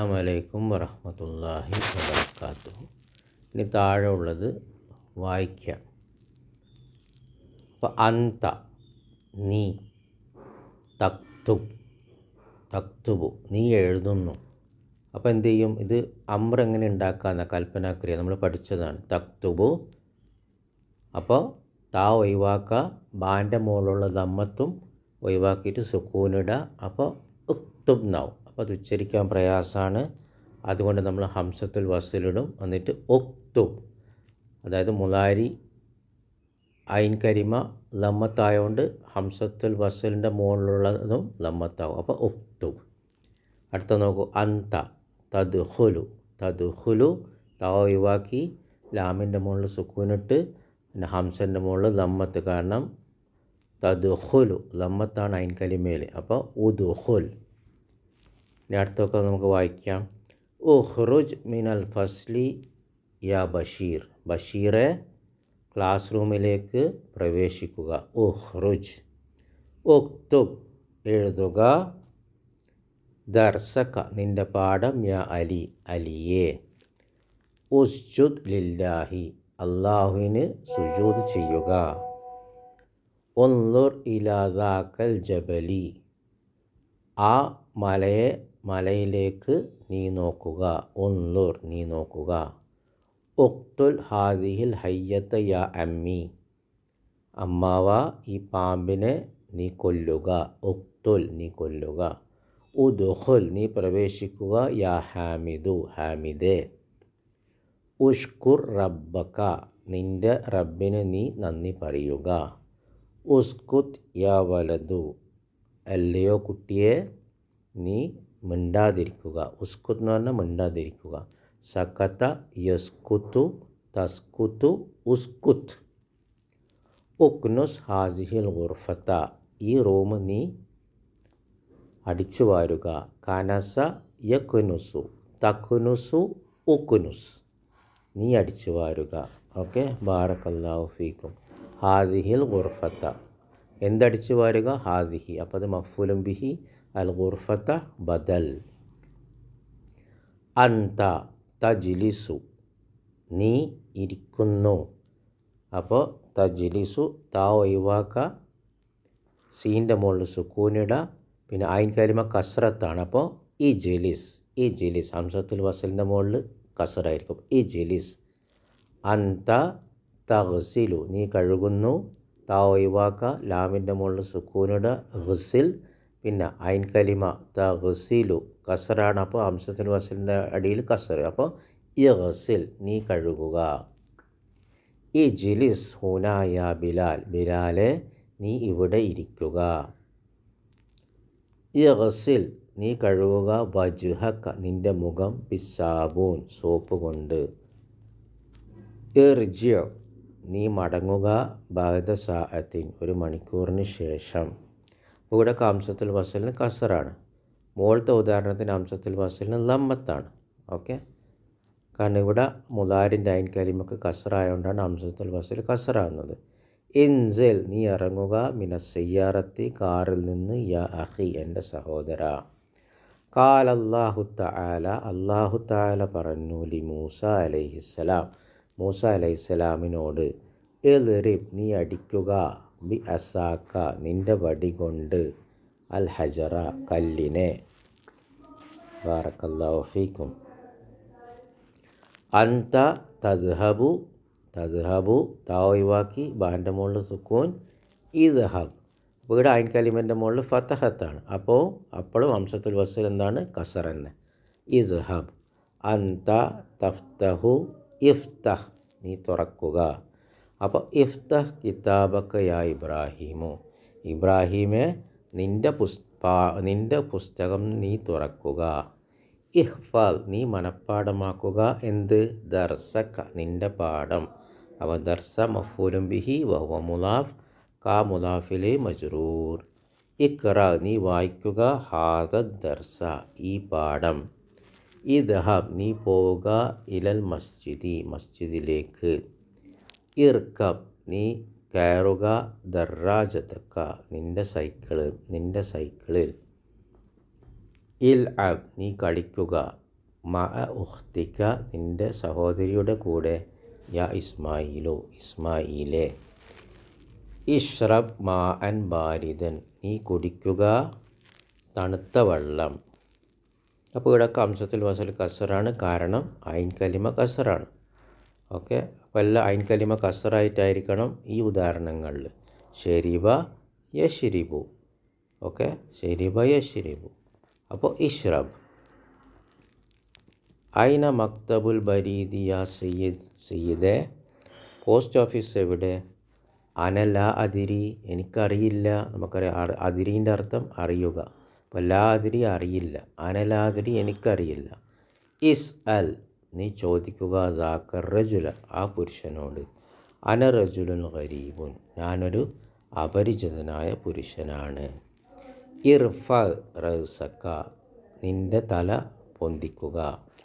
അസ്സലാമു വറഹ്മത്തുള്ളാഹി വബറകാതുഹു. ഇനി താഴെ ഉള്ളത് വായിക്കാം. അപ്പോൾ അന്ത നീ, തക്തുബു നീ എഴുതുന്നു. അപ്പോൾ എന്ത് ചെയ്യും? ഇത് അമ്ര എങ്ങനെ ഉണ്ടാക്കാമെന്ന കൽപ്പനാക്രിയ നമ്മൾ പഠിച്ചതാണ്. തക്തുബു, അപ്പോൾ താ ഒഴിവാക്കുക, ബാൻ്റെ മുകളിലുള്ള ദമ്മത്തും ഒഴിവാക്കിയിട്ട് സുക്കൂനിടുക. അപ്പോൾ ഉക്തുബ് നാവും. അപ്പോൾ അത് ഉച്ചരിക്കാൻ പ്രയാസമാണ്. അതുകൊണ്ട് നമ്മൾ ഹംസത്തുൽ വസ്ലിടും. എന്നിട്ട് ഉക്തുബ്, അതായത് മുലാരി ഐൻ കരിമ ലമ്മത്തായതുകൊണ്ട് ഹംസത്തുൽ വസ്ലിൻ്റെ മുകളിലുള്ളതും ലമ്മത്താവും. അപ്പോൾ ഉക്തുബ്. അടുത്ത നോക്കൂ, അന്ത തദ്ഖുലു താ ഒഴിവാക്കി ലാമിൻ്റെ മുകളിൽ സുക്കൂനിട്ട് പിന്നെ ഹംസൻ്റെ മുകളിൽ ലമ്മത്ത്. കാരണം തദ്ഖുലു ലമ്മത്താണ് ഐൻ കലിമയിൽ. അപ്പോൾ ഉദ്ഖുൽ. ഇനി അടുത്തൊക്കെ നമുക്ക് വായിക്കാം. ഉഖ്റുജ് മിനൽ ഫസ്ലി യാ ബഷീർ, ബഷീറെ ക്ലാസ് റൂമിലേക്ക് പ്രവേശിക്കുക. ഉഖ്റുജ്. ഉക്തുബ് എഴുതുക. ദർസക നിൻ്റെ പാഠം. യാ അലി അലിയെ. ഉസ്ജുദ് ലില്ലാഹി അള്ളാഹുവിന് സുജൂദ് ചെയ്യുക. ഉൻളുർ ഇലാ ദാക്കൽ ജബലി ആ മലയിലേക്ക് നീ നോക്കുക. ഉൻളുർ നീ നോക്കുക. ഉഖ്തുൽ ഹാദിഹിൽ ഹയ്യത്ത യാ അമ്മി അമ്മാവ ഈ പാമ്പിനെ നീ കൊല്ലുക. ഉഖ്തുൽ നീ കൊല്ലുക. ഉദ്ഖുൽ നീ പ്രവേശിക്കുക. യാ ഹാമിദു ഹാമിദേ. ഉഷ്കുർ റബ്ബക നിൻ്റെ റബ്ബിന് നീ നന്ദി പറയുക. ഉസ്കുത് യാ വലതു അല്ലയോ കുട്ടിയെ നീ മിണ്ടാതിരിക്കുക. ഉസ്കുത്ത് എന്ന് പറഞ്ഞാൽ മിണ്ടാതിരിക്കുക. സക്കത്ത യസ്കുത്തു തസ്കുത്തു ഉസ്കുത്ത്. ഉക്നുസ് ഹാസിഹിൽ ഗുർഫത്ത ഈ റൂം നീ അടിച്ചു വാരുക. കനസ യക്നുസു തക്നുസു ഉക്നുസ് നീ അടിച്ചു വാരുക. ഓക്കെ, ബാറക്കല്ലാഹു ഫീക്കും. ഹാദിഹിൽ ഗുർഫത്ത എന്തടിച്ചു വാരുക? ഹാദിഹി. അപ്പോൾ അത് മഫ്ഊലും ബിഹി, അൽ ഗുർഫത്ത ബദൽ. അന്ത തജ്ലിസു നീ ഇരിക്കുന്നു. അപ്പോൾ തജ്ലിസു താ ഒഴിവാക്ക, സീൻ്റെ മുകളിൽ സുക്കൂനിട, പിന്നെ ഐൻ കലിമ കസ്റത്താണ്. അപ്പോൾ ഈ ജിലിസ് ഹംസത്തുൽ വസ്ലിൻ്റെ മുകളിൽ കസ്റായിരിക്കും. ഈ ജിലിസ്. അന്ത തഗ്സിലു നീ കഴുകുന്നു. താ ഒഴിവാക്ക, ലാമിൻ്റെ മുകളിൽ സുക്കൂനിട, ഗസിൽ, പിന്നെ ഐൻ കലിമ തഗ്സിലു കസറാണ്. അപ്പോൾ ഹംസത്തുൽ വസ്ലിൻ്റെ അടിയിൽ കസർ. അപ്പോൾ ഇഗ്സിൽ നീ കഴുകുക. ഈ ജിലിസ് ഹുനായ ബിലാൽ ബിലാലെ നീ ഇവിടെ ഇരിക്കുക. ഇഗ്സിൽ നീ കഴുകുക. വജ്ഹക നിൻ്റെ മുഖം. ബിസ്സാബൂൻ സോപ്പ് കൊണ്ട്. ഇർജി നീ മടങ്ങുക. ബഅദ സഅത്തിൻ ഒരു മണിക്കൂറിന് ശേഷം. ഇവിടെ ഹംസത്തുൽ വസ്ലിന് കസറാണ്. മുകളിലത്തെ ഉദാഹരണത്തിന് ഹംസത്തുൽ വസ്ലിന് ലമ്മത്താണ്. ഓക്കെ, കാരണം ഇവിടെ മുലാരിൻ്റെ ഐൻ കലിമക്ക് കസറായതുകൊണ്ടാണ് ഹംസത്തുൽ വസ്ൽ കസറാകുന്നത്. ഇൻസിൽ നീ ഇറങ്ങുക. മിനസ്സയ്യാറത്തി കാറിൽ നിന്ന്. യാ അഖി എൻ്റെ സഹോദര. ഖാല അല്ലാഹു തആല അല്ലാഹു തആല പറഞ്ഞു. ലി മൂസ അലൈഹിസ്സലാം മൂസ അലൈഹിസ്സലാമിനോട്. ഇദ്രിബ് നീ അടിക്കുക. ബി അസാക്ക നിൻ്റെ വടി കൊണ്ട്. അൽ ഹജറ കല്ലിനെ. ബാറക്കല്ലാഹു ഫീക്കും. അന്ത തദ്ഹബു താ ഒഴിവാക്കി ബാൻ്റെ മുകളിൽ സുക്കൂൻ. ഇദ്ഹബ് ഇവിടെ ഐൻ കലിമൻ്റെ മുകളിൽ ഫതഹത്താണ്. അപ്പോഴും ഹംസത്തുൽ വസ്ൽ എന്താണ്? കസർ തന്നെ. ഇദ്ഹബ്. അന്ത തഫ്തഹു ഇഫ്തഹ് നീ തുറക്കുക. അപ്പോൾ ഇഫ്തഹ് കിതാബക യാ ഇബ്രാഹിമു ഇബ്രാഹിമെ നിൻ്റെ പുസ്തകം നീ തുറക്കുക. ഇഹ്ഫൽ നീ മനഃപ്പാടമാക്കുക. എന്ത്? ദർസക നിൻ്റെ പാഠം. അവ ദർസ മഫ്ഊലും ബിഹി വഹുവ മുലാഫ് കാ മുലാഫിലെ മജ്റൂർ. ഇഖ്റ നീ വായിക്കുക. ഹാദ ദർസ ഈ പാഠം. ഇദ്ഹബ് നീ പോവുക. ഇലൽ മസ്ജിദിലേക്ക്. ഇർകബ് നീ കയറുക. ദറാജതക നിൻ്റെ സൈക്കിളിൽ. ഇൽഅബ് നീ കളിക്കുക. മഅ ഉഖ്തിക നിൻ്റെ സഹോദരിയുടെ കൂടെ യാ ഇസ്മായിലു ഇസ്മായിലെ. ഇഷ്റബ് മാഅൻ ബാരിദൻ നീ കുടിക്കുക തണുത്ത വെള്ളം. അപ്പോൾ ഇവിടെ ഹംസത്തുൽ വസൽ കസറാണ്, കാരണം ഐൻ കലിമ കസറാണ്. ഓക്കെ, അപ്പോൾ എല്ലാ ഐൻ കലിമ കസറായിട്ടായിരിക്കണം ഈ ഉദാഹരണങ്ങളിൽ. ഷെരിബ യഷ്രിബു. ഓക്കെ, ഷെരിബ യഷ്രിബു. അപ്പോൾ ഇഷ്റബ്. ഐന മക്തബുൽ ബരീദി യാ സയ്യിദ് സയ്യിദെ പോസ്റ്റ് ഓഫീസ് എവിടെ? അനല അതിരി എനിക്കറിയില്ല. നമുക്കറിയാം അതിരീൻ്റെ അർത്ഥം അറിയുക. അപ്പോൾ ലാ അതിരി അറിയില്ല, അനലാതിരി എനിക്കറിയില്ല. ഇസ് അൽ നീ ചോദിക്കുക ദാക്കർ റജുല ആ പുരുഷനോട്. അന റജുലുൻ ഗരീബുൻ ഞാനൊരു അപരിചിതനായ പുരുഷനാണ്. ഇർഫ റസക നിൻ്റെ തല പൊന്തിക്കുക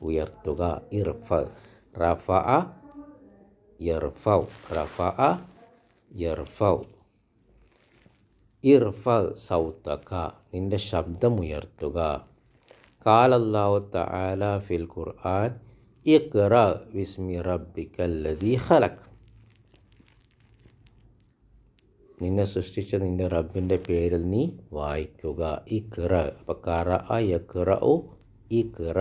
ഉയർത്തുക. ഇർഫ റഫഅ യർഫൗ റഫഅ യർഫൗ. ഇർഫ സൗതക നിൻ്റെ ശബ്ദം ഉയർത്തുക. ഖാലല്ലാഹു തആല ഫിൽ ഖുർആൻ ഇഖ്റ ബിസ്മി റബ്ബിക്കല്ലദീ ഖലഖ് നിന്നെ സൃഷ്ടിച്ച നിൻ്റെ റബ്ബിൻ്റെ പേരിൽ നീ വായിക്കുക. ഇഖ്റ. അപ്പോൾ ഖറഅ യഖ്റഉ ഇഖ്റ.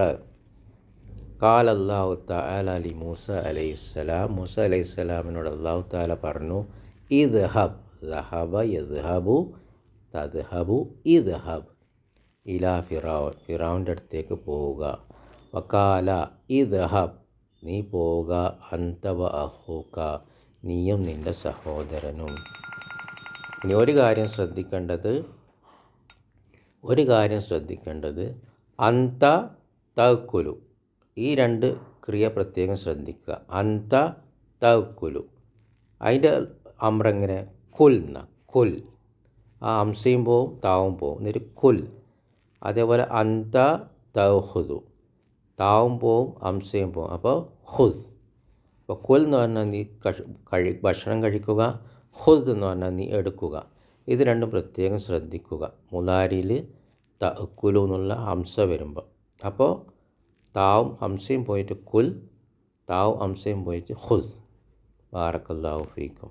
ഖാലല്ലാഹു തആല ലി മൂസ അലൈഹിസ്സലാം മൂസ അലൈഹിസ്സലാമിനോട് അല്ലാഹു തആല പറഞ്ഞു ഇദ്ഹബ് ദഹബ യദ്ഹബു തദ്ഹബു ഇദ്ഹബ് ഇലാ ഫിറൗൻ ഫിറൗൻ്റെ അടുത്തേക്ക് പോവുക. വഖാല ഇദ്ഹബ് നീ പോവുക അൻത വ അഖൂക നീയും നിൻ്റെ സഹോദരനും. ഇനി ഒരു കാര്യം ശ്രദ്ധിക്കേണ്ടത് അന്ത തഅക്കുലു ഈ രണ്ട് ക്രിയ പ്രത്യേകം ശ്രദ്ധിക്കുക. അന്ത തഅക്കുലു അതിൻ്റെ അമ്രെങ്ങനെ കുൽ എന്ന കുൽ. ആ അംസയും പോവും താവും പോവും, എന്നിട്ട് കുൽ. അതേപോലെ അന്ത തഅഖുദു താവും പോവും അംസയും പോവും, അപ്പോൾ ഖുദ്. അപ്പോൾ കുൽ എന്ന് പറഞ്ഞാൽ നീ ഭക്ഷണം കഴിക്കുക, ഖുദ് എന്ന് പറഞ്ഞാൽ നീ എടുക്കുക. ഇത് രണ്ടും പ്രത്യേകം ശ്രദ്ധിക്കുക. മുലാരിയിൽ തഅക്കുലു എന്നുള്ള ഹംസ വരുമ്പോൾ, അപ്പോൾ താവും ഹംസയും പോയിട്ട് കുൽ, താവും ഹംസയും പോയിട്ട് ഖുദ്. ബാറക്കല്ലാഹു ഫീക്കും.